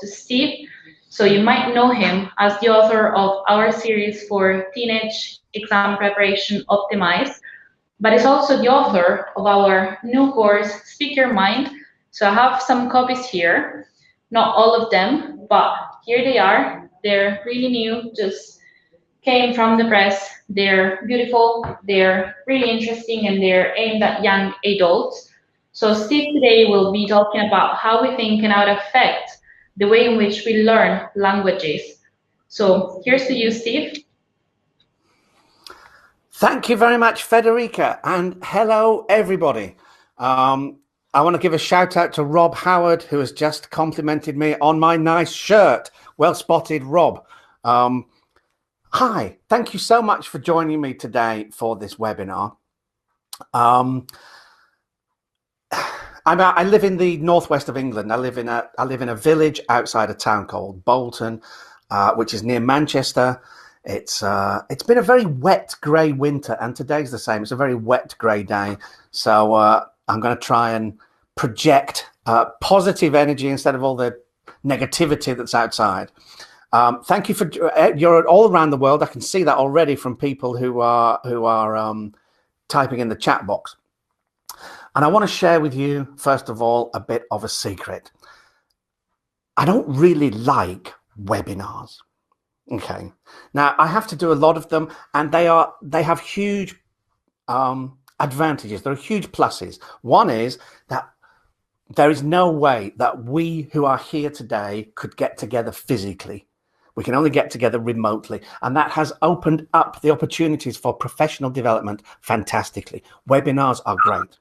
to Steve. So you might know him as the author of our series for teenage exam preparation, Optimize, but he's also the author of our new course, Speak Your Mind. So I have some copies here, not all of them, but here they are. They're really new, just came from the press. They're beautiful, they're really interesting, and they're aimed at young adults. So Steve today will be talking about how we think and how it affects the way in which we learn languages. So here's to you, Steve. Thank you very much, Federica, and hello, everybody. I want to give a shout out to Rob Howard, who has just complimented me on my nice shirt. Well spotted, Rob. Hi, thank you so much for joining me today for this webinar. I live in the northwest of England. I live in a village outside a town called Bolton, which is near Manchester. It's been a very wet, grey winter, and today's the same. It's a very wet, grey day. So I'm going to try and project positive energy instead of all the negativity that's outside. Thank you for you're all around the world. I can see that already from people who are typing in the chat box. And I want to share with you, first of all, a bit of a secret. I don't really like webinars. Okay. Now I have to do a lot of them, and they have huge advantages. There are huge pluses. One is that there is no way that we who are here today could get together physically. We can only get together remotely, and that has opened up the opportunities for professional development fantastically. Webinars are great.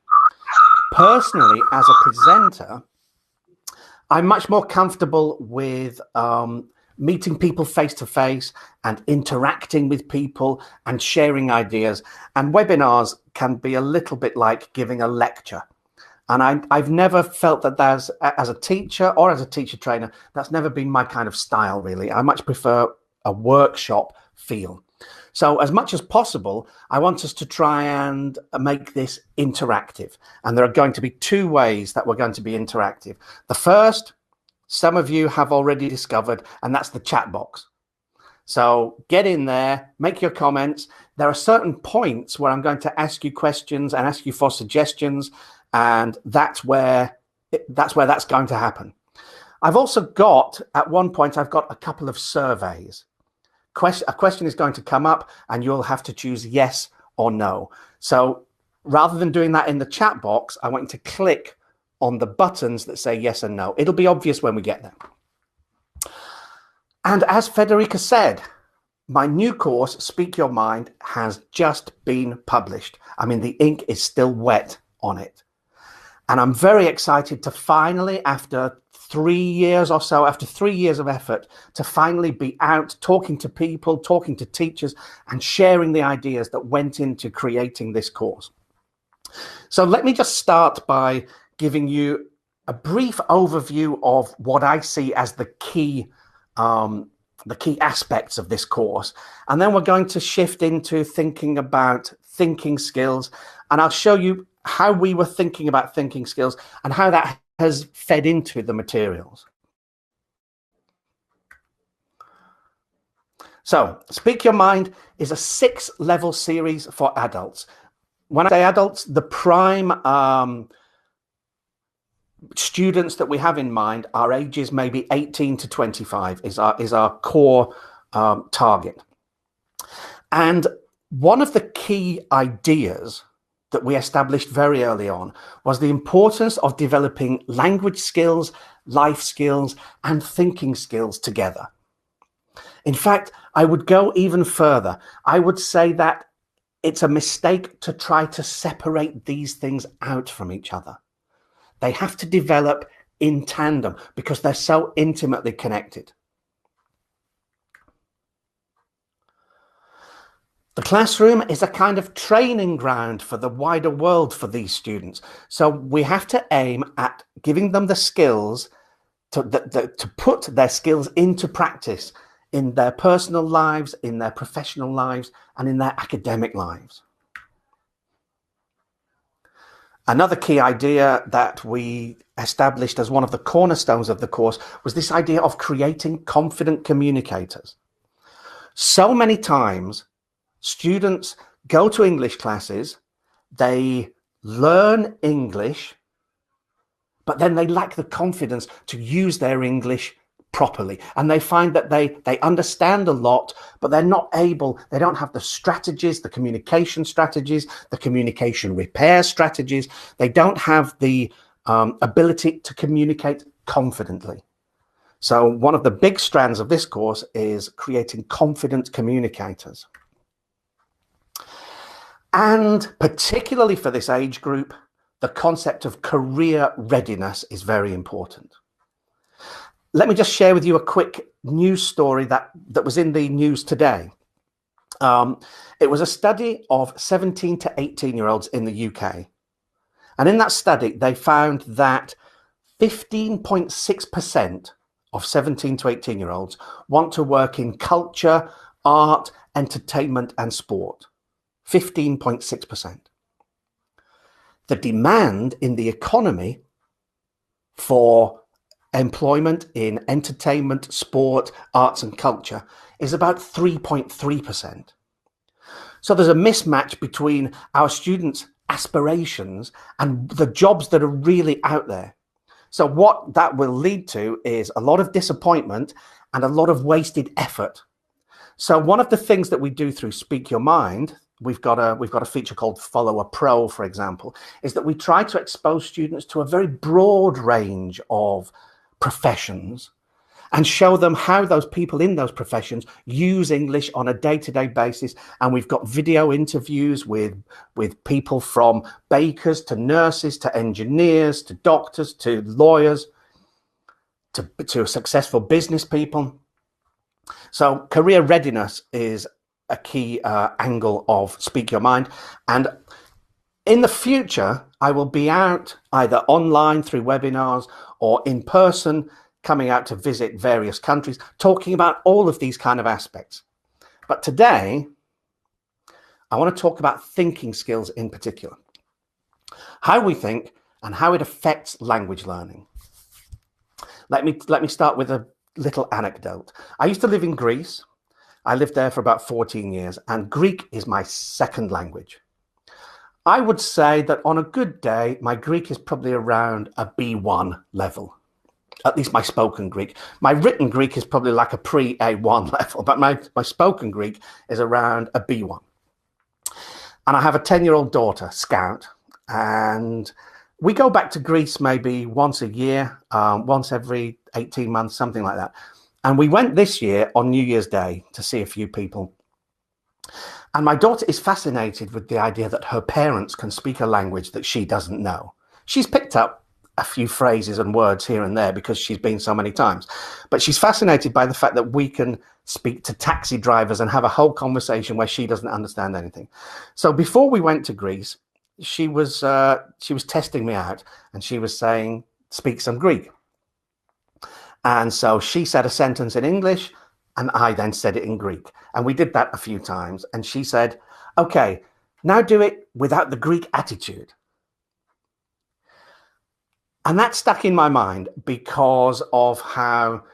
Personally, as a presenter, I'm much more comfortable with meeting people face to face and interacting with people and sharing ideas. And webinars can be a little bit like giving a lecture. And I've never felt that as a teacher or as a teacher trainer, that's never been my kind of style, really. I much prefer a workshop feel. So as much as possible, I want us to try and make this interactive. And there are going to be two ways that we're going to be interactive. The first, some of you have already discovered, and that's the chat box. So get in there, make your comments. There are certain points where I'm going to ask you questions and ask you for suggestions. And that's where that's going to happen. I've also got, at one point, I've got a couple of surveys. A question is going to come up and you'll have to choose yes or no. So rather than doing that in the chat box, I want you to click on the buttons that say yes and no. It'll be obvious when we get there. And as Federica said, my new course, Speak Your Mind, has just been published. I mean, the ink is still wet on it. And I'm very excited to finally, after 3 years or so, after 3 years of effort, to finally be out talking to people, talking to teachers, and sharing the ideas that went into creating this course. So let me just start by giving you a brief overview of what I see as the key aspects of this course. And then we're going to shift into thinking about thinking skills. And I'll show you how we were thinking about thinking skills and how that has fed into the materials. So Speak Your Mind is a 6-level series for adults. When I say adults, the prime students that we have in mind are ages maybe 18 to 25 is our core target. And one of the key ideas that we established very early on was the importance of developing language skills, life skills, and thinking skills together. In fact, I would go even further. I would say that it's a mistake to try to separate these things out from each other. They have to develop in tandem because they're so intimately connected. The classroom is a kind of training ground for the wider world for these students. So we have to aim at giving them the skills to put their skills into practice in their personal lives, in their professional lives, and in their academic lives. Another key idea that we established as one of the cornerstones of the course was this idea of creating confident communicators. So many times, students go to English classes, they learn English, but then they lack the confidence to use their English properly. And they find that they understand a lot, but they're not able, they don't have the strategies, the communication strategies, the communication repair strategies. They don't have the ability to communicate confidently. So one of the big strands of this course is creating confident communicators. And particularly for this age group, the concept of career readiness is very important. Let me just share with you a quick news story that was in the news today. It was a study of 17 to 18-year-olds in the UK. And in that study, they found that 15.6% of 17 to 18-year-olds want to work in culture, art, entertainment, and sport. 15.6%. The demand in the economy for employment in entertainment, sport, arts and culture is about 3.3%. So there's a mismatch between our students' aspirations and the jobs that are really out there. So what that will lead to is a lot of disappointment and a lot of wasted effort. So one of the things that we do through Speak Your Mind, we've got a feature called Follow a Pro, for example, is that we try to expose students to a very broad range of professions and show them how those people in those professions use English on a day-to-day basis. And we've got video interviews with people from bakers to nurses to engineers to doctors to lawyers to successful business people. So career readiness is a key angle of Speak Your Mind. And in the future, I will be out either online through webinars or in person, coming out to visit various countries, talking about all of these kind of aspects. But today, I want to talk about thinking skills in particular. How we think and how it affects language learning. Let me start with a little anecdote. I used to live in Greece. I lived there for about 14 years, and Greek is my second language. I would say that on a good day, my Greek is probably around a B1 level, at least my spoken Greek. My written Greek is probably like a pre-A1 level, but my spoken Greek is around a B1. And I have a 10-year-old daughter, Scout, and we go back to Greece maybe once a year, once every 18 months, something like that. And we went this year on New Year's Day to see a few people. And my daughter is fascinated with the idea that her parents can speak a language that she doesn't know. She's picked up a few phrases and words here and there because she's been so many times. But she's fascinated by the fact that we can speak to taxi drivers and have a whole conversation where she doesn't understand anything. So before we went to Greece, she was testing me out, and she was saying, speak some Greek. And so she said a sentence in English, and I then said it in Greek. And we did that a few times. And she said, okay, now do it without the Greek attitude. And that stuck in my mind because of how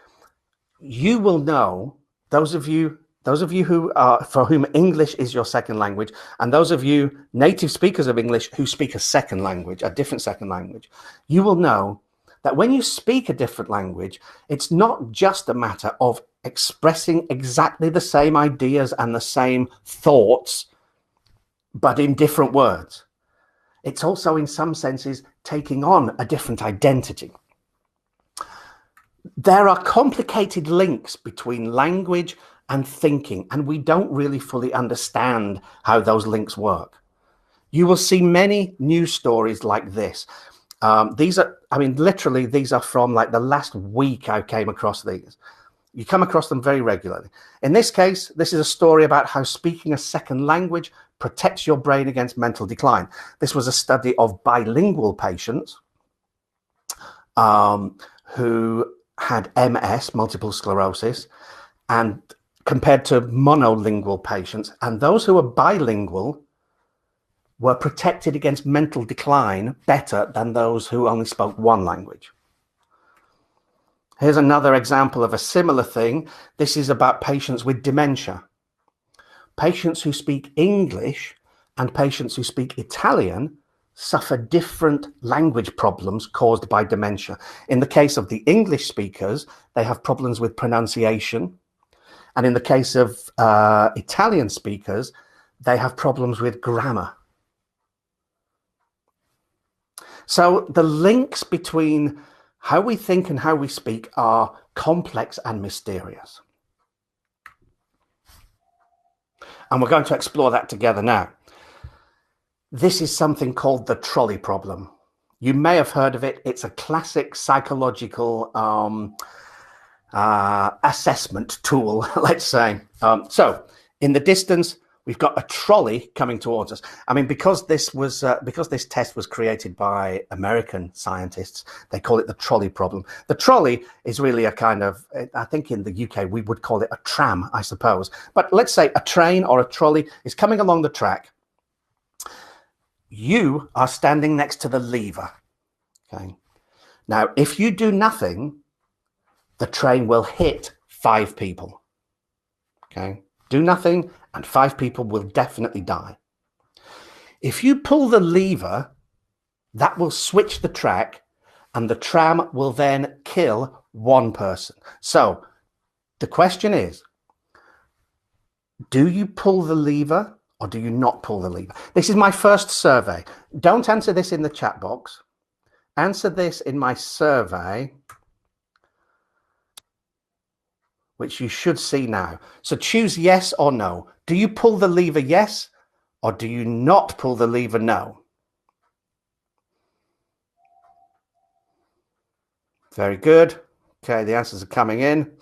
you will know, those of you who are, for whom English is your second language, and those of you native speakers of English who speak a second language, a different second language, you will know that when you speak a different language, it's not just a matter of expressing exactly the same ideas and the same thoughts, but in different words. It's also, in some senses, taking on a different identity. There are complicated links between language and thinking, and we don't really fully understand how those links work. You will see many news stories like this. These are, I mean, literally, these are from like the last week I came across these. You come across them very regularly. In this case, this is a story about how speaking a second language protects your brain against mental decline. This was a study of bilingual patients who had MS, multiple sclerosis, and compared to monolingual patients. And those who were bilingual were protected against mental decline better than those who only spoke one language. Here's another example of a similar thing. This is about patients with dementia. Patients who speak English and patients who speak Italian suffer different language problems caused by dementia. In the case of the English speakers, they have problems with pronunciation. And in the case of Italian speakers, they have problems with grammar. So the links between how we think and how we speak are complex and mysterious. And we're going to explore that together now. This is something called the trolley problem. You may have heard of it. It's a classic psychological assessment tool, let's say. So in the distance, we've got a trolley coming towards us. I mean, because this test was created by American scientists, they call it the trolley problem. The trolley is really a kind of, I think in the UK, we would call it a tram, I suppose. But let's say a train or a trolley is coming along the track. You are standing next to the lever. Okay. Now, if you do nothing, the train will hit 5 people. Okay. Do nothing, and 5 people will definitely die. If you pull the lever, that will switch the track, and the tram will then kill 1 person. So the question is, do you pull the lever or do you not pull the lever? This is my first survey. Don't answer this in the chat box. Answer this in my survey, which you should see now. So choose yes or no. Do you pull the lever yes, or do you not pull the lever no? Very good. Okay, the answers are coming in.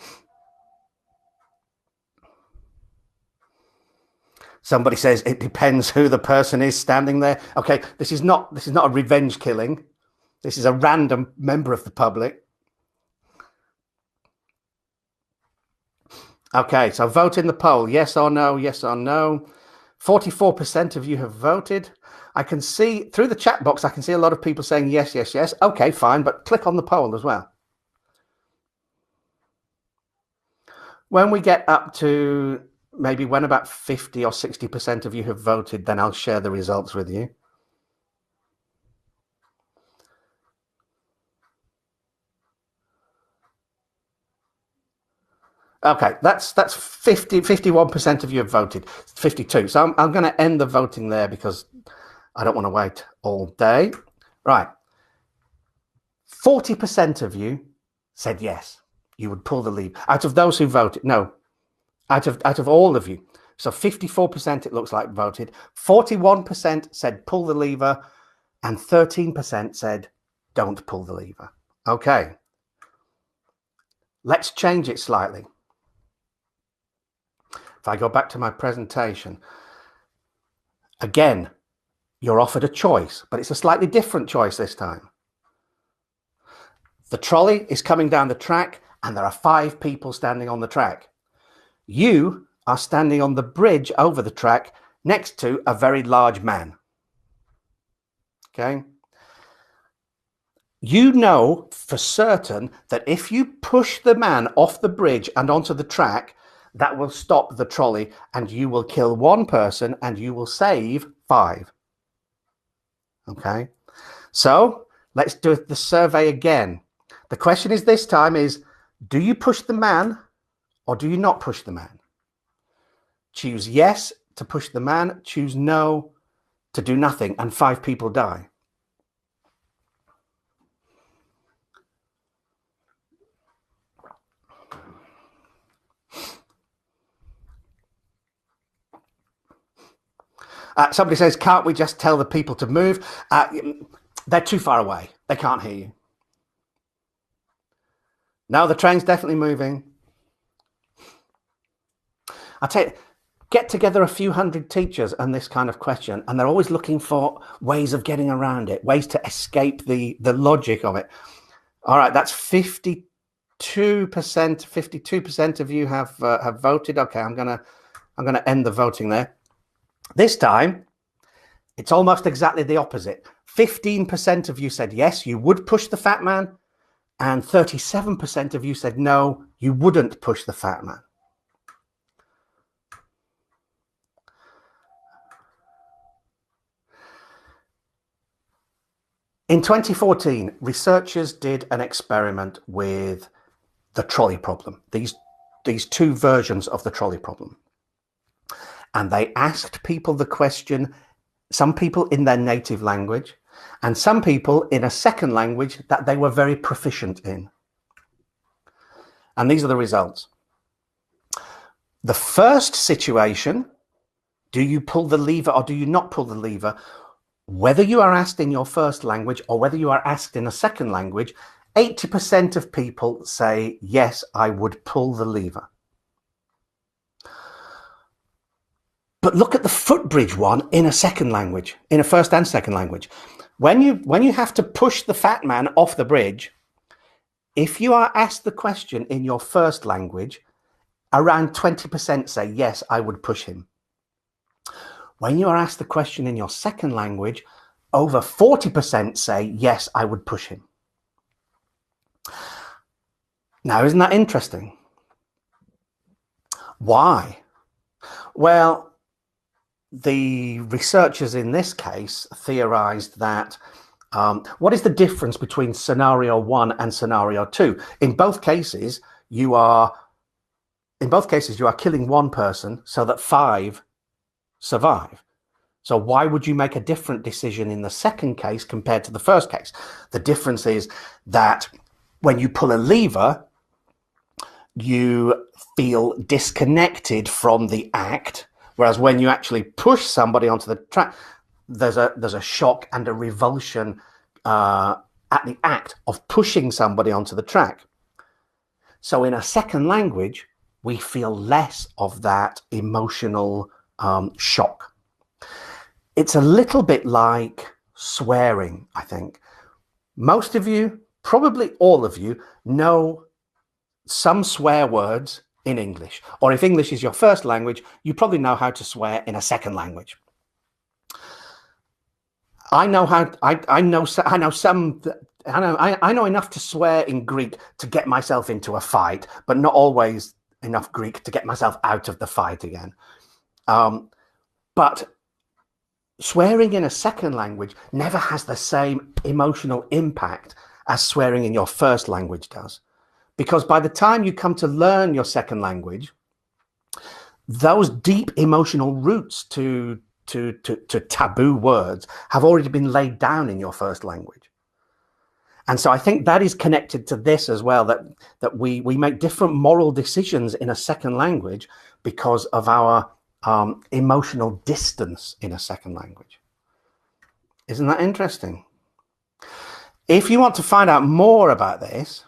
Somebody says it depends who the person is standing there. Okay, this is not a revenge killing. This is a random member of the public. Okay, so vote in the poll. Yes or no, yes or no. 44% of you have voted. I can see through the chat box, I can see a lot of people saying yes, yes, yes. Okay, fine, but click on the poll as well. When we get up to maybe when about 50 or 60% of you have voted, then I'll share the results with you. Okay, that's 51% of you have voted, 52. So I'm going to end the voting there because I don't want to wait all day. Right. 40% of you said yes, you would pull the lever. Out of those who voted, no. Out of all of you. So 54% it looks like voted. 41% said pull the lever, and 13% said don't pull the lever. Okay. Let's change it slightly. If I go back to my presentation, again, you're offered a choice, but it's a slightly different choice this time. The trolley is coming down the track and there are 5 people standing on the track. You are standing on the bridge over the track next to a very large man. Okay. You know for certain that if you push the man off the bridge and onto the track, that will stop the trolley and you will kill 1 person and you will save 5. Okay. So let's do the survey again. The question is this time is, do you push the man or do you not push the man? Choose yes to push the man, choose no to do nothing, and 5 people die. Somebody says, can't we just tell the people to move? They're too far away. They can't hear you. No, the train's definitely moving. I'll tell you, get together a few hundred teachers on this kind of question, and they're always looking for ways of getting around it, ways to escape the logic of it. All right, that's 52%. 52% of you have voted. Okay, I'm gonna end the voting there. This time, It's almost exactly the opposite. 15% of you said yes, you would push the fat man, and 37% of you said no, you wouldn't push the fat man. In 2014, researchers did an experiment with the trolley problem, these two versions of the trolley problem. And they asked people the question, some people in their native language, and some people in a second language that they were very proficient in. And these are the results. The first situation, do you pull the lever or do you not pull the lever? Whether you are asked in your first language or whether you are asked in a second language, 80% of people say, yes, I would pull the lever. But look at the footbridge one in a second language, in a first and second language. When you have to push the fat man off the bridge, if you are asked the question in your first language, around 20% say, yes, I would push him. When you are asked the question in your second language, over 40% say, yes, I would push him. Now, isn't that interesting? Why? Well, the researchers in this case theorized that what is the difference between scenario 1 and scenario 2? In both cases, you are killing one person so that 5 survive. So why would you make a different decision in the second case compared to the first case? The difference is that when you pull a lever, you feel disconnected from the act, whereas when you actually push somebody onto the track, there's a shock and a revulsion at the act of pushing somebody onto the track. So in a second language, we feel less of that emotional shock. It's a little bit like swearing, I think. Most of you, probably all of you, know some swear words in English. Or if English is your first language, you probably know how to swear in a second language. I know enough to swear in Greek to get myself into a fight, but not always enough Greek to get myself out of the fight again. But swearing in a second language never has the same emotional impact as swearing in your first language does. Because by the time you come to learn your second language, those deep emotional roots to taboo words have already been laid down in your first language. And so I think that is connected to this as well, that we make different moral decisions in a second language because of our emotional distance in a second language. Isn't that interesting? If you want to find out more about this,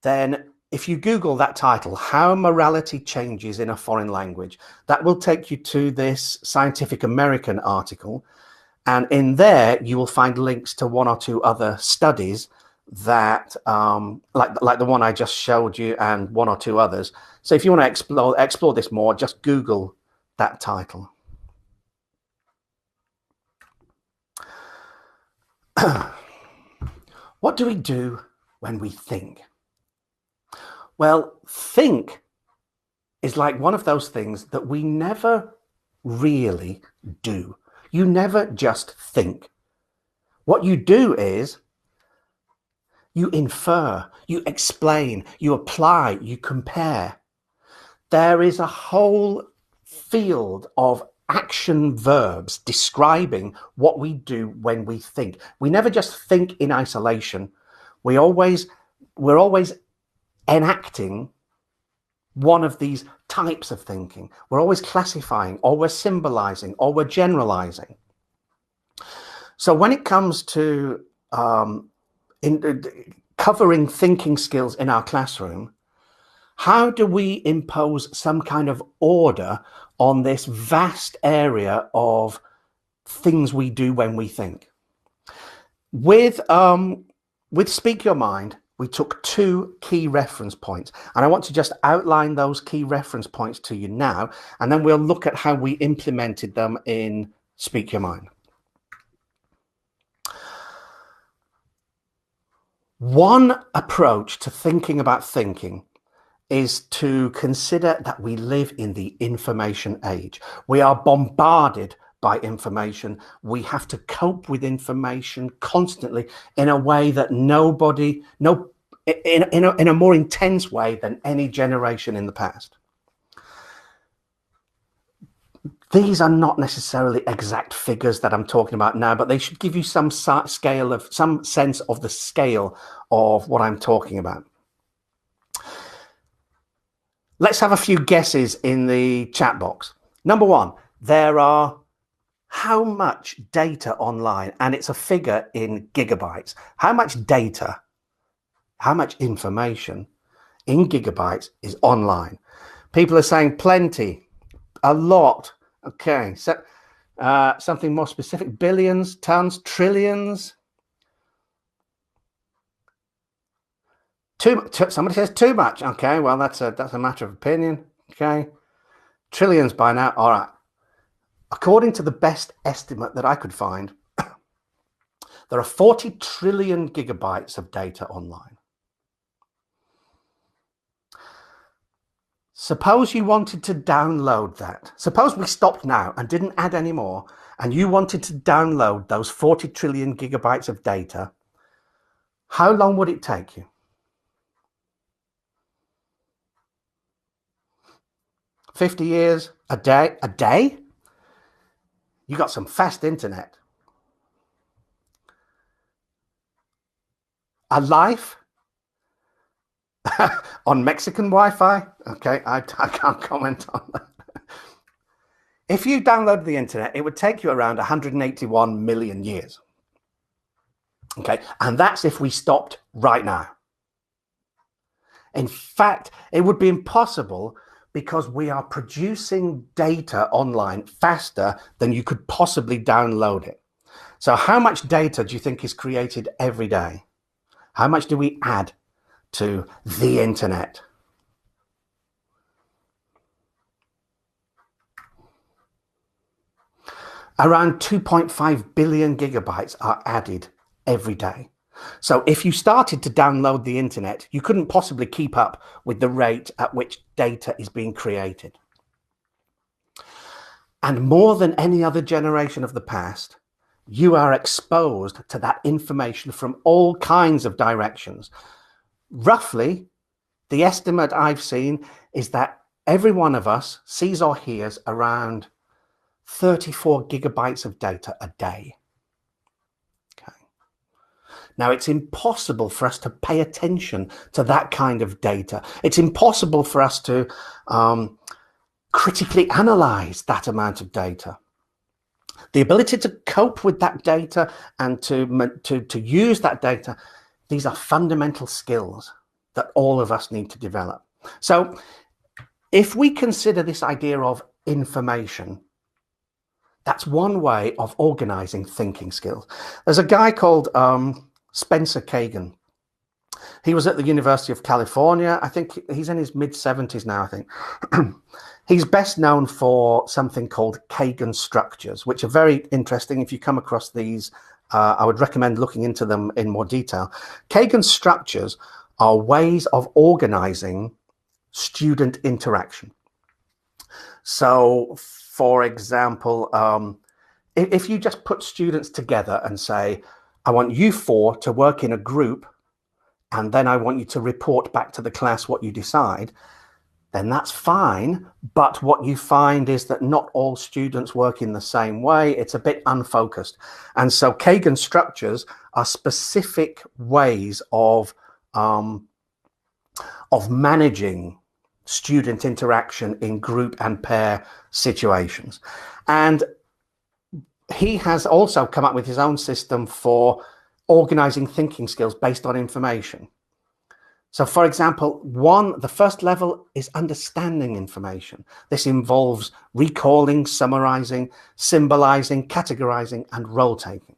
then if you Google that title, How Morality Changes in a Foreign Language, that will take you to this Scientific American article. And in there, you will find links to one or two other studies that, like the one I just showed you and one or two others. So if you want to explore this more, just Google that title. What do we do when we think? Well, think is like one of those things that we never really do. You never just think. What you do is you infer, you explain, you apply, you compare. There is a whole field of action verbs describing what we do when we think. We never just think in isolation. We're always enacting one of these types of thinking. We're always classifying, or we're symbolizing, or we're generalizing. So when it comes to covering thinking skills in our classroom, how do we impose some kind of order on this vast area of things we do when we think? With Speak Your Mind, we took 2 key reference points, and I want to just outline those key reference points to you now, and then we'll look at how we implemented them in Speak Your Mind. One approach to thinking about thinking is to consider that we live in the information age. We are bombarded by information. We have to cope with information constantly in a way that in a more intense way than any generation in the past. These are not necessarily exact figures that I'm talking about now, but they should give you some sense of the scale of what I'm talking about. Let's have a few guesses in the chat box. Number one, there are how much data online, and it's a figure in gigabytes. How much data, how much information in gigabytes is online? People are saying plenty, a lot. Okay, so something more specific, billions, tons, trillions. Somebody says too much. Okay, well, that's a matter of opinion. Okay, trillions by now. All right. According to the best estimate that I could find, there are 40 trillion gigabytes of data online. Suppose you wanted to download that. Suppose we stopped now and didn't add any more, and you wanted to download those 40 trillion gigabytes of data. How long would it take you? 50 years? A day? A day? You got some fast internet. A life? On Mexican Wi-Fi? Okay, I can't comment on that. If you downloaded the internet, it would take you around 181 million years. Okay, and that's if we stopped right now. In fact, it would be impossible because we are producing data online faster than you could possibly download it. So how much data do you think is created every day? How much do we add to the internet? Around 2.5 billion gigabytes are added every day. So if you started to download the internet, you couldn't possibly keep up with the rate at which data is being created. And more than any other generation of the past, you are exposed to that information from all kinds of directions. Roughly, the estimate I've seen is that every one of us sees or hears around 34 gigabytes of data a day. Okay. Now, it's impossible for us to pay attention to that kind of data. It's impossible for us to critically analyze that amount of data. The ability to cope with that data and to use that data, these are fundamental skills that all of us need to develop. So if we consider this idea of information, that's one way of organizing thinking skills. There's a guy called Spencer Kagan. He was at the University of California. I think he's in his mid-70s now, I think. He's best known for something called Kagan Structures, which are very interesting. If you come across these, I would recommend looking into them in more detail. Kagan Structures are ways of organizing student interaction. So, for example, if you just put students together and say, I want you four to work in a group, and then I want you to report back to the class what you decide, then that's fine. But what you find is that not all students work in the same way. It's a bit unfocused. And so Kagan Structures are specific ways of managing student interaction in group and pair situations. And he has also come up with his own system for organizing thinking skills based on information. So, for example, the first level is understanding information. This involves recalling, summarizing, symbolizing, categorizing, and role-taking.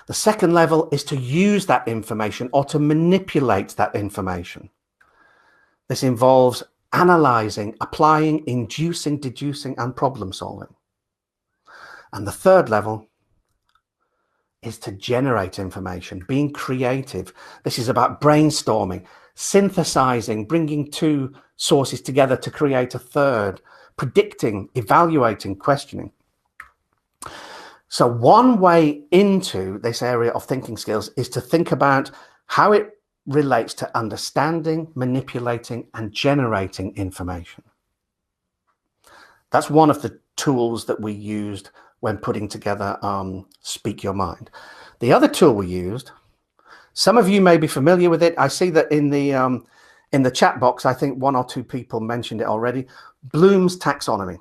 The second level is to use that information or to manipulate that information. This involves analyzing, applying, inducing, deducing, and problem solving. And the third level is to generate information, being creative. This is about brainstorming, synthesizing, bringing two sources together to create a third, predicting, evaluating, questioning. So one way into this area of thinking skills is to think about how it relates to understanding, manipulating, and generating information. That's one of the tools that we used when putting together Speak Your Mind. The other tool we used, some of you may be familiar with it. I see that in the chat box, I think one or two people mentioned it already. Bloom's taxonomy.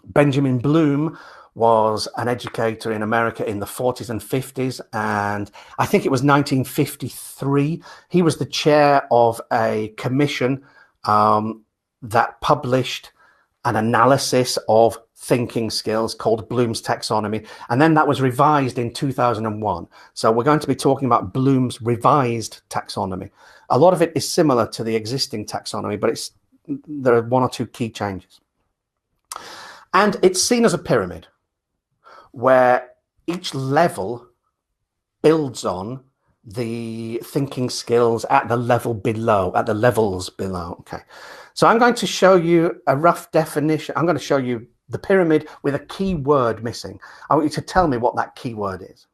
Benjamin Bloom was an educator in America in the 40s and 50s, and I think it was 1953. He was the chair of a commission that published an analysis of thinking skills called Bloom's taxonomy, and then that was revised in 2001. So we're going to be talking about Bloom's revised taxonomy. A lot of it is similar to the existing taxonomy, but there are one or two key changes. And it's seen as a pyramid where each level builds on the thinking skills at the level below, at the levels below. Okay, so I'm going to show you a rough definition. I'm going to show you the pyramid with a key word missing. I want you to tell me what that key word is.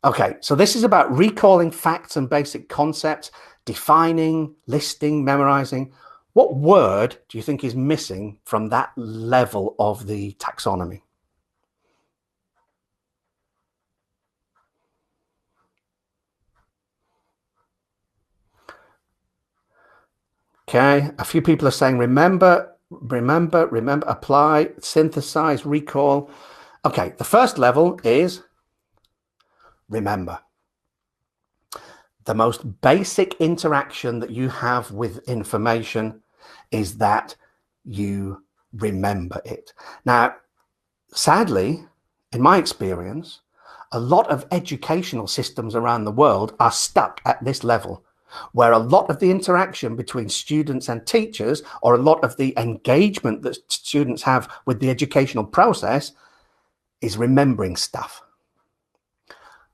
Okay, so this is about recalling facts and basic concepts, defining, listing, memorizing. What word do you think is missing from that level of the taxonomy? Okay, a few people are saying remember, apply, synthesize, recall. Okay, the first level is remember. The most basic interaction that you have with information is that you remember it. Now, sadly, in my experience, a lot of educational systems around the world are stuck at this level, where a lot of the interaction between students and teachers, or a lot of the engagement that students have with the educational process, is remembering stuff.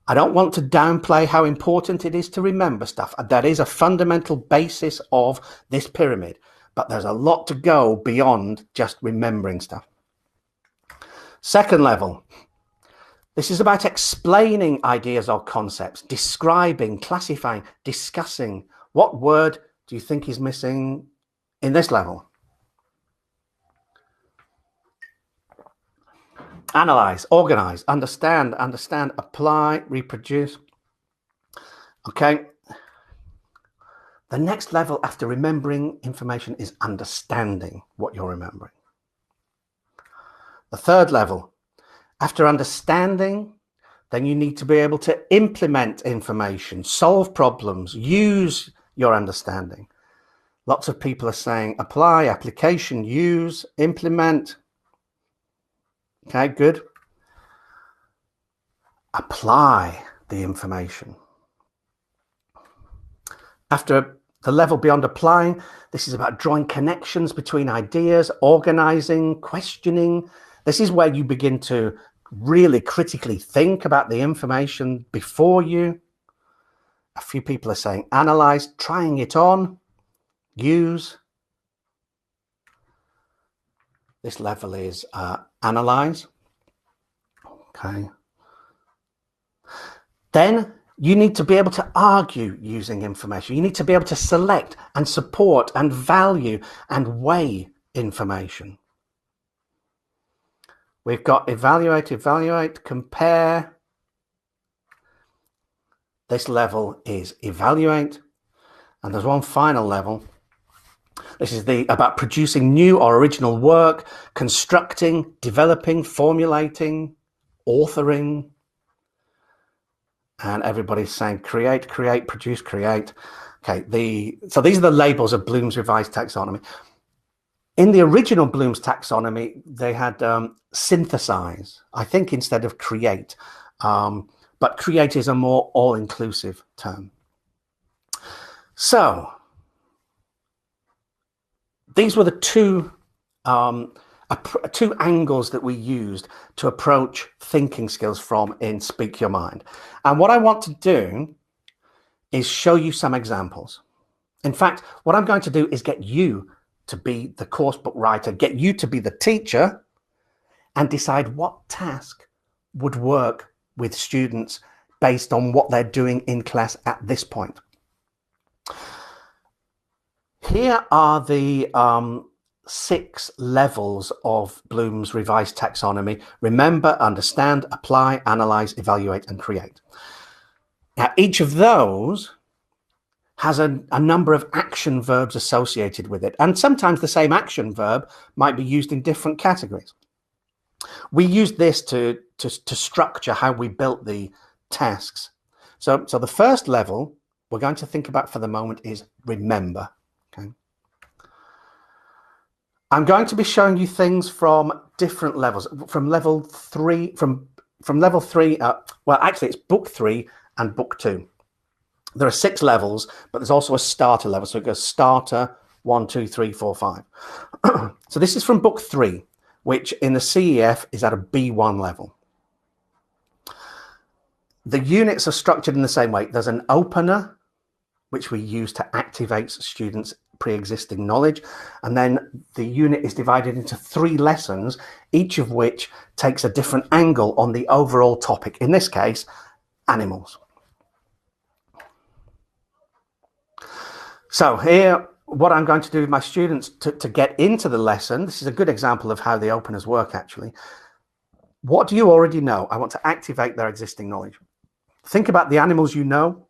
I don't want to downplay how important it is to remember stuff. That is a fundamental basis of this pyramid, but there's a lot to go beyond just remembering stuff. Second level, this is about explaining ideas or concepts, describing, classifying, discussing. What word do you think is missing in this level? Analyze, organize, understand, apply, reproduce. Okay. The next level after remembering information is understanding what you're remembering. The third level, after understanding, then you need to be able to implement information, solve problems, use your understanding. Lots of people are saying apply, application, use, implement. Okay, good. Apply the information. After the level beyond applying, this is about drawing connections between ideas, organizing, questioning. This is where you begin to really critically think about the information before you. A few people are saying analyze, trying it on, use. This level is analyze. Okay. Then you need to be able to argue using information. You need to be able to select and support and value and weigh information. We've got evaluate, compare. This level is evaluate. And there's one final level. This is about producing new or original work, constructing, developing, formulating, authoring. And everybody's saying create, produce, create. Okay, so these are the labels of Bloom's revised taxonomy. In the original Bloom's taxonomy, they had synthesize, I think, instead of create. But create is a more all-inclusive term. So these were the two two angles that we used to approach thinking skills from in Speak Your Mind. And what I want to do is show you some examples. In fact, what I'm going to do is get you to be the course book writer, get you to be the teacher, and decide what task would work with students based on what they're doing in class at this point. Here are the 6 levels of Bloom's revised taxonomy: remember, understand, apply, analyze, evaluate, and create. Now, each of those has a number of action verbs associated with it, and sometimes the same action verb might be used in different categories. We used this to structure how we built the tasks. So the first level we're going to think about for the moment is remember. Okay. I'm going to be showing you things from different levels, from level 3, from level 3. Well, actually, it's book 3 and book 2. There are 6 levels, but there's also a starter level. So it goes starter 1, 2, 3, 4, 5. So this is from book 3, which in the CEF is at a B1 level. The units are structured in the same way. There's an opener, which we use to activate students' pre-existing knowledge. And then the unit is divided into 3 lessons, each of which takes a different angle on the overall topic. In this case, animals. So here, what I'm going to do with my students to get into the lesson, this is a good example of how the openers work actually. What do you already know? I want to activate their existing knowledge. Think about the animals you know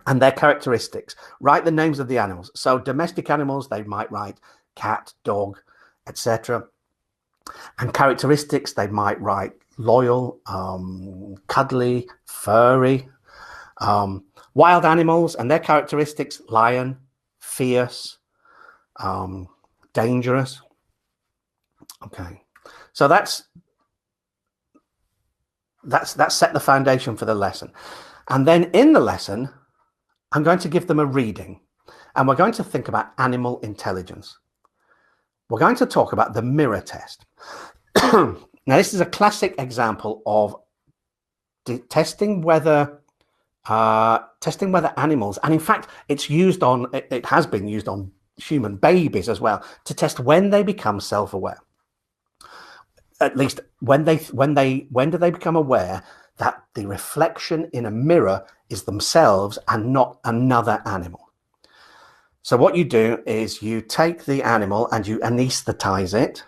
and their characteristics. Write the names of the animals. So domestic animals, they might write cat, dog, etc. And characteristics, they might write loyal, cuddly, furry. Wild animals and their characteristics: lion, fierce, dangerous. Okay, so that's set the foundation for the lesson. And then in the lesson, I'm going to give them a reading, and we're going to think about animal intelligence. We're going to talk about the mirror test. Now, this is a classic example of testing whether animals, and in fact, it has been used on human babies as well, to test when they become self-aware. At least when do they become aware that the reflection in a mirror is themselves and not another animal. So what you do is you take the animal and you anesthetize it,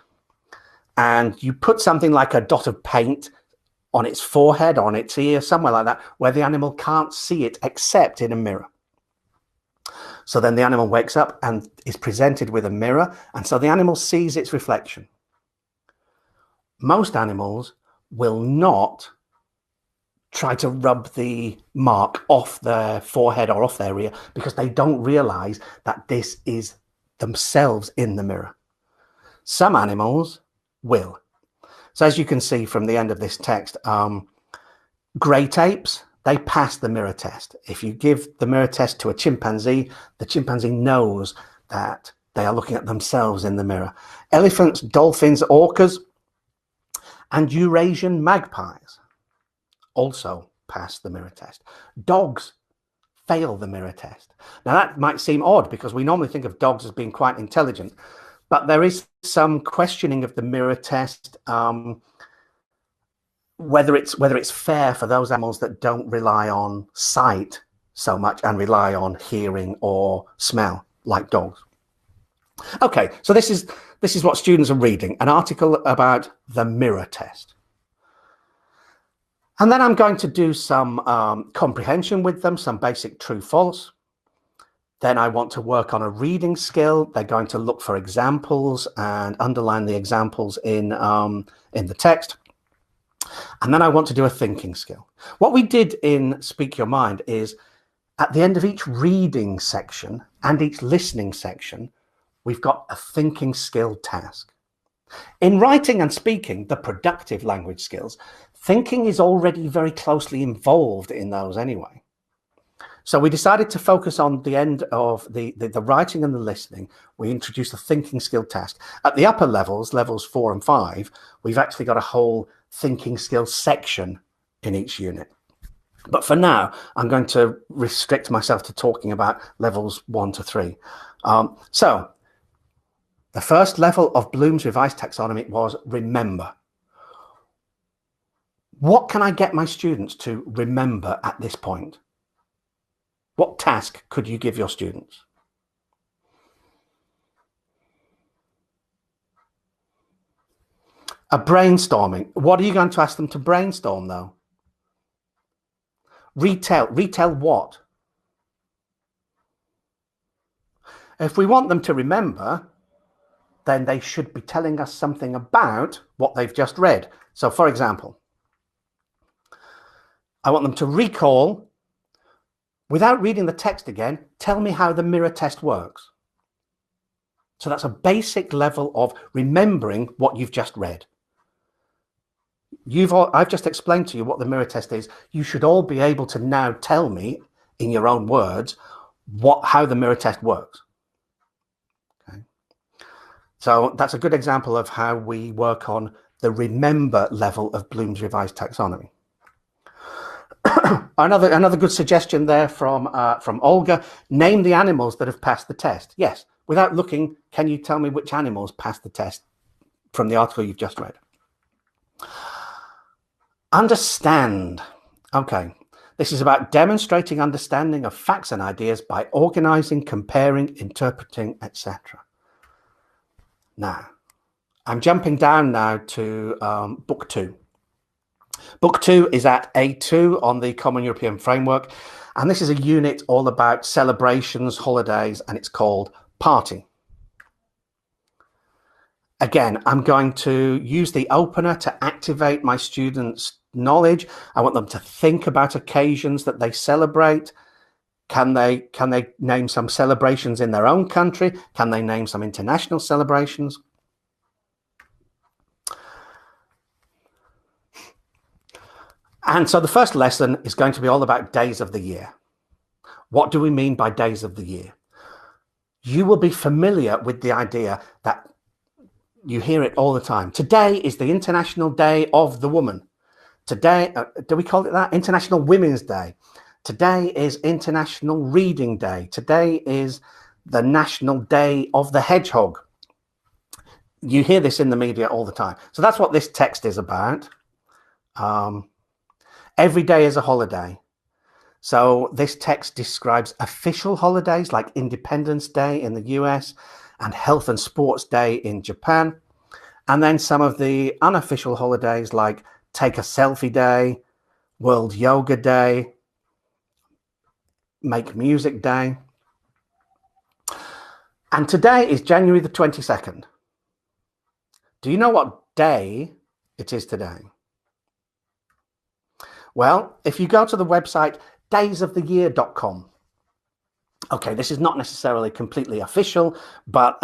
and you put something like a dot of paint on its forehead, on its ear, somewhere like that, where the animal can't see it except in a mirror. So then the animal wakes up and is presented with a mirror, and so the animal sees its reflection. Most animals will not try to rub the mark off their forehead or off their ear because they don't realize that this is themselves in the mirror. Some animals will. So as you can see from the end of this text, great apes, they pass the mirror test. If you give the mirror test to a chimpanzee, the chimpanzee knows that they are looking at themselves in the mirror. Elephants, dolphins, orcas, and Eurasian magpies also pass the mirror test. Dogs fail the mirror test. Now that might seem odd because we normally think of dogs as being quite intelligent, but there is some questioning of the mirror test, whether it's fair for those animals that don't rely on sight so much and rely on hearing or smell like dogs. Okay, so this is what students are reading, an article about the mirror test. And then I'm going to do some comprehension with them, some basic true-false. Then I want to work on a reading skill. They're going to look for examples and underline the examples in the text. And then I want to do a thinking skill. What we did in Speak Your Mind is at the end of each reading section and each listening section, we've got a thinking skill task. In writing and speaking, the productive language skills, thinking is already very closely involved in those anyway. So we decided to focus on the end of the writing and the listening. We introduced a thinking skill task. At the upper levels, levels 4 and 5, we've actually got a whole thinking skill section in each unit. But for now, I'm going to restrict myself to talking about levels 1 to 3. So the first level of Bloom's revised taxonomy was remember. What can I get my students to remember at this point? What task could you give your students? A brainstorming. What are you going to ask them to brainstorm, though? Retell what? If we want them to remember, then they should be telling us something about what they've just read. So, for example, I want them to recall, without reading the text again, tell me how the mirror test works. So that's a basic level of remembering what you've just read. I've just explained to you what the mirror test is. You should all be able to now tell me in your own words how the mirror test works. Okay. So that's a good example of how we work on the remember level of Bloom's revised taxonomy. Another good suggestion there from Olga: name the animals that have passed the test. Yes, without looking, can you tell me which animals passed the test from the article you've just read? Understand. Okay, this is about demonstrating understanding of facts and ideas by organizing, comparing, interpreting, etc. Now, I'm jumping down now to book 2. Book 2 is at A2 on the Common European Framework, and this is a unit all about celebrations, holidays, and it's called Party. Again, I'm going to use the opener to activate my students' knowledge. I want them to think about occasions that they celebrate. Can they name some celebrations in their own country? Can they name some international celebrations? And so the first lesson is going to be all about days of the year. What do we mean by days of the year? You will be familiar with the idea that you hear it all the time. Today is the International Day of the Woman. Today, do we call it that? International Women's Day. Today is International Reading Day. Today is the National Day of the Hedgehog. You hear this in the media all the time. So that's what this text is about. Every day is a holiday. So this text describes official holidays like Independence Day in the US and Health and Sports Day in Japan. And then some of the unofficial holidays like Take a Selfie Day, World Yoga Day, Make Music Day. And today is January the 22nd. Do you know what day it is today? Well, if you go to the website daysoftheyear.com, okay, this is not necessarily completely official, but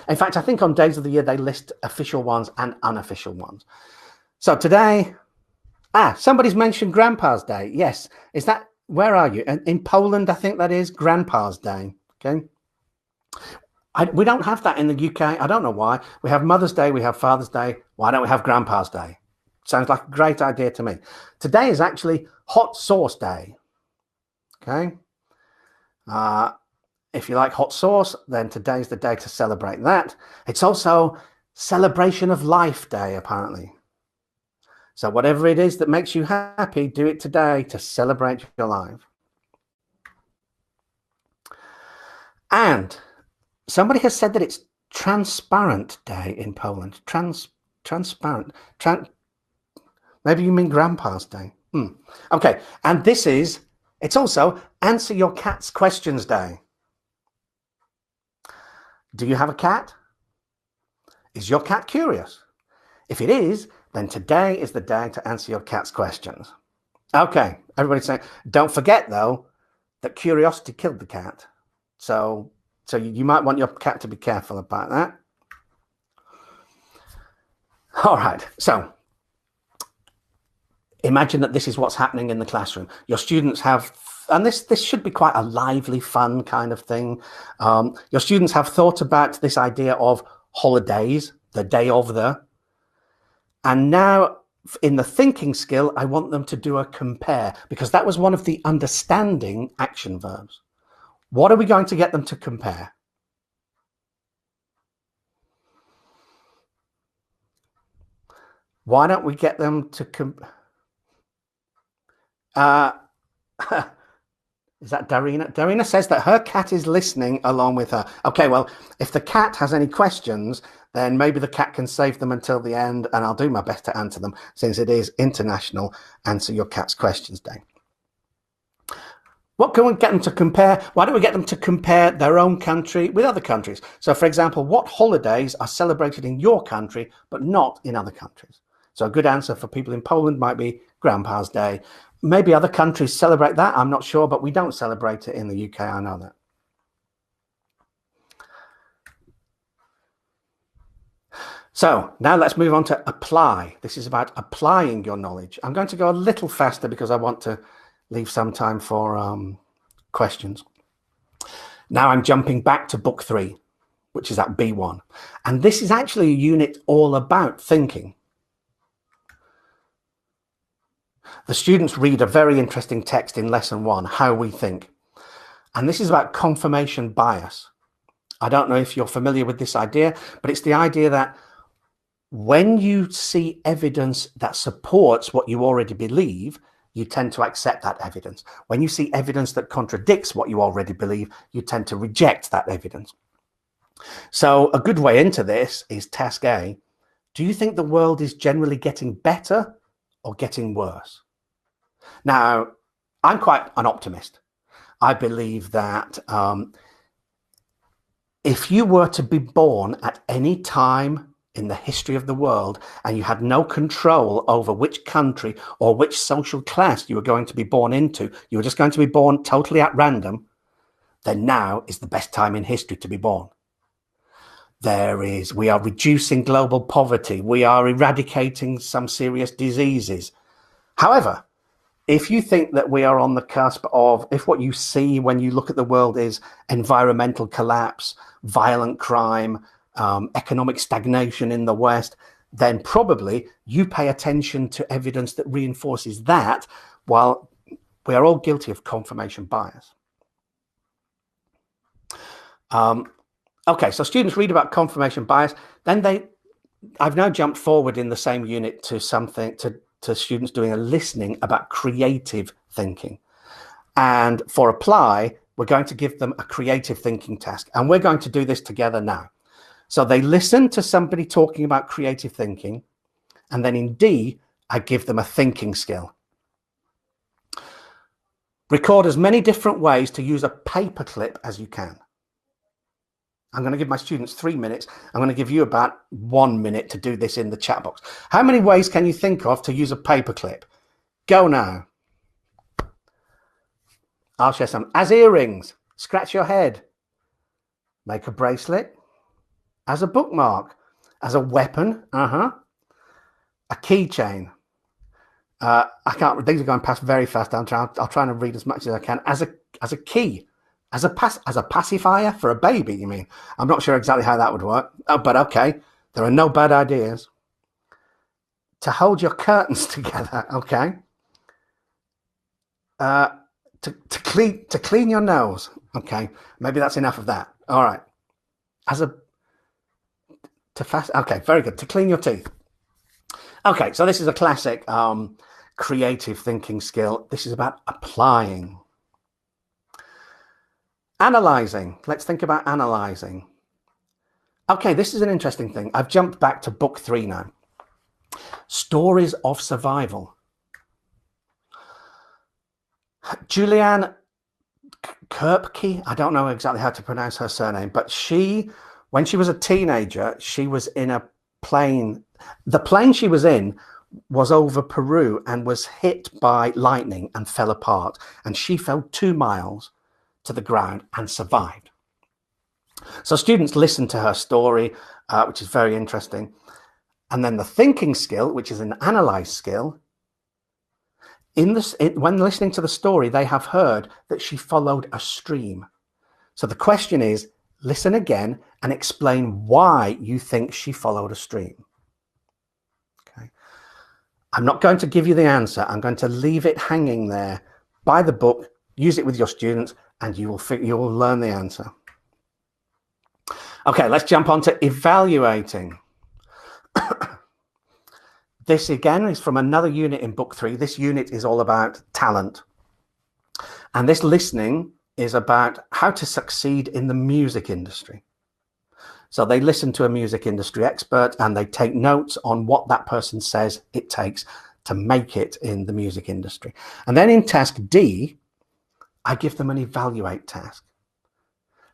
in fact, I think on Days of the Year, they list official ones and unofficial ones. So today, somebody's mentioned Grandpa's Day. Yes, is that, where are you? In Poland, I think that is Grandpa's Day, okay? We don't have that in the UK. I don't know why. We have Mother's Day, we have Father's Day. Why don't we have Grandpa's Day? Sounds like a great idea to me. Today is actually Hot Sauce Day. Okay. If you like hot sauce, then today's the day to celebrate that. It's also Celebration of Life Day, apparently. So whatever it is that makes you happy, do it today to celebrate your life. And somebody has said that it's Transparent Day in Poland. Transparent. Maybe you mean Grandpa's Day. Okay, and it's also Answer Your Cat's Questions Day. Do you have a cat? Is your cat curious? If it is, then today is the day to answer your cat's questions. Okay, everybody's saying, don't forget though, that curiosity killed the cat. So you might want your cat to be careful about that. All right, so imagine that this is what's happening in the classroom. Your students have and this should be quite a lively, fun kind of thing. Your students have thought about this idea of holidays, the day of the, and now in the thinking skill, I want them to do a compare, because that was one of the understanding action verbs. What are we going to get them to compare? Why don't we get them to is that Darina? Darina says that her cat is listening along with her. Okay, well, if the cat has any questions, then maybe the cat can save them until the end, and I'll do my best to answer them, since it is International Answer Your Cat's Questions Day. What can we get them to compare? Why don't we get them to compare their own country with other countries? So, for example, what holidays are celebrated in your country, but not in other countries? So a good answer for people in Poland might be Grandpa's Day. Maybe other countries celebrate that, I'm not sure, but we don't celebrate it in the UK, I know that. So now let's move on to apply. This is about applying your knowledge. I'm going to go a little faster because I want to leave some time for questions. Now I'm jumping back to book 3, which is at B1. And this is actually a unit all about thinking. The students read a very interesting text in lesson 1, How We Think. And this is about confirmation bias. I don't know if you're familiar with this idea, but it's the idea that when you see evidence that supports what you already believe, you tend to accept that evidence. When you see evidence that contradicts what you already believe, you tend to reject that evidence. So a good way into this is task A. Do you think the world is generally getting better or getting worse? Now, I'm quite an optimist. I believe that if you were to be born at any time in the history of the world and you had no control over which country or which social class you were going to be born into, you were just going to be born totally at random, then now is the best time in history to be born. We are reducing global poverty. We are eradicating some serious diseases. However, if you think that we are on the cusp of, if what you see when you look at the world is environmental collapse, violent crime, economic stagnation in the West, then probably you pay attention to evidence that reinforces that, while we are all guilty of confirmation bias. Okay, so students read about confirmation bias, then I've now jumped forward in the same unit to students doing a listening about creative thinking. And for apply, we're going to give them a creative thinking task. And we're going to do this together now. So they listen to somebody talking about creative thinking. And then in D, I give them a thinking skill. Record as many different ways to use a paperclip as you can. I'm going to give my students 3 minutes. I'm going to give you about 1 minute to do this in the chat box. How many ways can you think of to use a paperclip? Go now. I'll share some. As earrings, scratch your head, make a bracelet, as a bookmark, as a weapon, a keychain. I can't. These are going past very fast. I'll try and read as much as I can. As a key. As a pacifier for a baby, you mean? I'm not sure exactly how that would work, but okay. There are no bad ideas. To hold your curtains together, okay. To clean your nose, okay. Maybe that's enough of that. All right. Okay, very good. To clean your teeth. Okay, so this is a classic creative thinking skill. This is about applying. Analyzing. Let's think about analyzing. Okay, this is an interesting thing. I've jumped back to book 3 now. Stories of survival. Julianne Kirpke, I don't know exactly how to pronounce her surname, but when she was a teenager, she was in a plane. The plane she was in was over Peru and was hit by lightning and fell apart. And she fell 2 miles to the ground and survived. So students listen to her story, which is very interesting. And then the thinking skill, which is an analyze skill, when listening to the story, they have heard that she followed a stream. So the question is, listen again and explain why you think she followed a stream. Okay. I'm not going to give you the answer. I'm going to leave it hanging there. Buy the book, use it with your students, and you will learn the answer. Okay, let's jump on to evaluating. This again is from another unit in book 3. This unit is all about talent. And this listening is about how to succeed in the music industry. So they listen to a music industry expert and they take notes on what that person says it takes to make it in the music industry. And then in task D, I give them an evaluate task.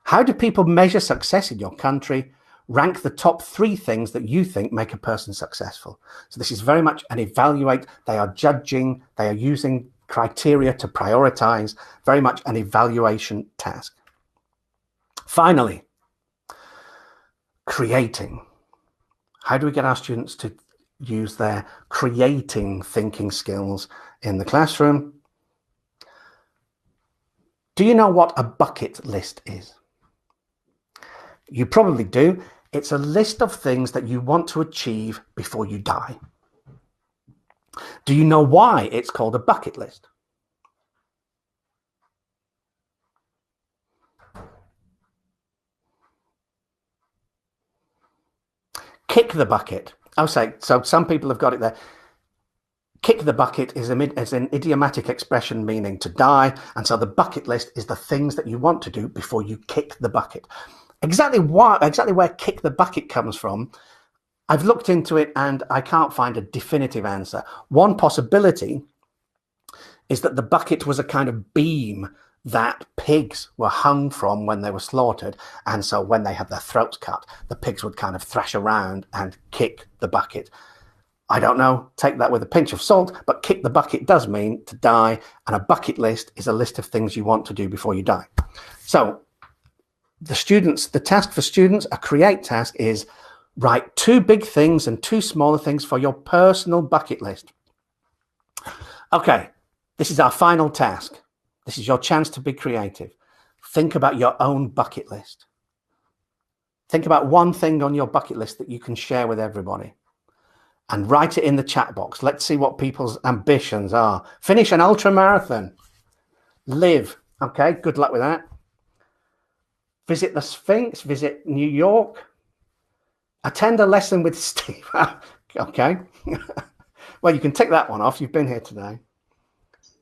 How do people measure success in your country? Rank the top 3 things that you think make a person successful. So this is very much an evaluate. They are judging, they are using criteria to prioritize, very much an evaluation task. Finally, creating. How do we get our students to use their creating thinking skills in the classroom? Do you know what a bucket list is? You probably do. It's a list of things that you want to achieve before you die. Do you know why it's called a bucket list? Kick the bucket. I'll say, so some people have got it there. Kick the bucket is an idiomatic expression meaning to die. And so the bucket list is the things that you want to do before you kick the bucket. Exactly where kick the bucket comes from, I've looked into it and I can't find a definitive answer. One possibility is that the bucket was a kind of beam that pigs were hung from when they were slaughtered. And so when they had their throats cut, the pigs would kind of thrash around and kick the bucket. I don't know, take that with a pinch of salt, but kick the bucket does mean to die. And a bucket list is a list of things you want to do before you die. So the task for students, a create task, is write 2 big things and 2 smaller things for your personal bucket list. Okay, this is our final task. This is your chance to be creative. Think about your own bucket list. Think about one thing on your bucket list that you can share with everybody and write it in the chat box. Let's see what people's ambitions are. Finish an ultra marathon. Live. Okay, good luck with that. Visit the Sphinx, visit New York, attend a lesson with Steve. Okay. Well, you can tick that one off. You've been here today.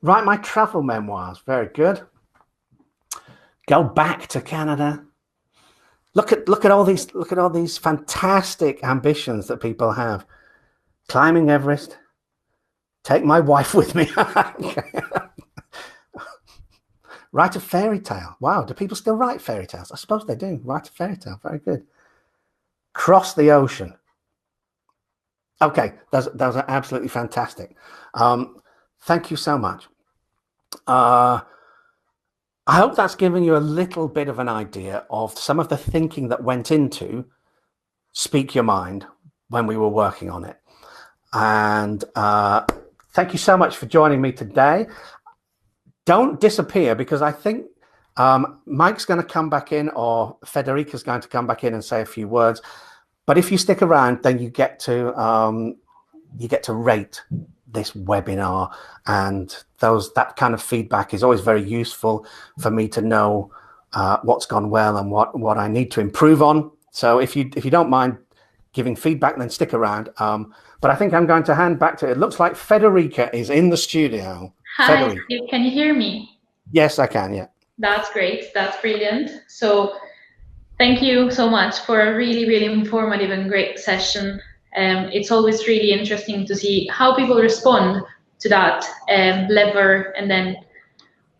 Write my travel memoirs. Very good. Go back to Canada. Look at all these fantastic ambitions that people have. Climbing Everest. Take my wife with me. Write a fairy tale. Wow, do people still write fairy tales? I suppose they do. Write a fairy tale. Very good. Cross the ocean. Okay, those are absolutely fantastic. Thank you so much. I hope that's given you a little bit of an idea of some of the thinking that went into Speak Your Mind when we were working on it. And thank you so much for joining me today. Don't disappear, because I think Mike's going to come back in, or Federica's going to come back in and say a few words. But if you stick around, then you get to rate this webinar, and that kind of feedback is always very useful for me to know what's gone well and what I need to improve on. So if you don't mind giving feedback, then stick around. But I think I'm going to hand back to it. It looks like Federica is in the studio. Hi, Steve, can you hear me? Yes, I can, yeah. That's great. That's brilliant. So thank you so much for a really, really informative and great session. It's always really interesting to see how people respond to that lever and then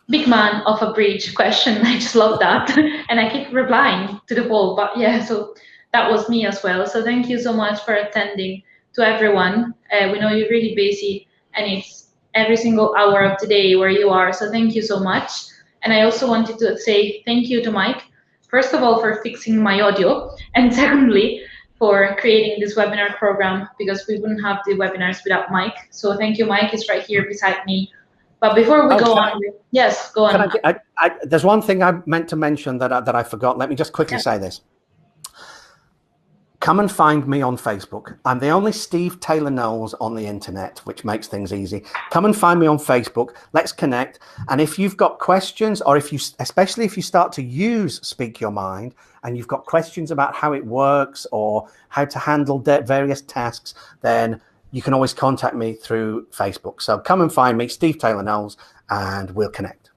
big man of a bridge question. I just love that. And I keep replying to the poll, but yeah, so that was me as well. So thank you so much for attending to everyone. We know you're really busy and it's every single hour of the day where you are. So thank you so much. And I also wanted to say thank you to Mike, first of all, for fixing my audio. And secondly, for creating this webinar program, because we wouldn't have the webinars without Mike. So thank you, Mike is right here beside me But before we go on, yes, go on. There's one thing I meant to mention that I forgot. Let me just quickly say this. Come and find me on Facebook. I'm the only Steve Taylor Knowles on the internet, which makes things easy. Come and find me on Facebook. Let's connect. And if you've got questions, or especially if you start to use Speak Your Mind, and you've got questions about how it works or how to handle various tasks, then you can always contact me through Facebook. So come and find me, Steve Taylor Knowles, and we'll connect.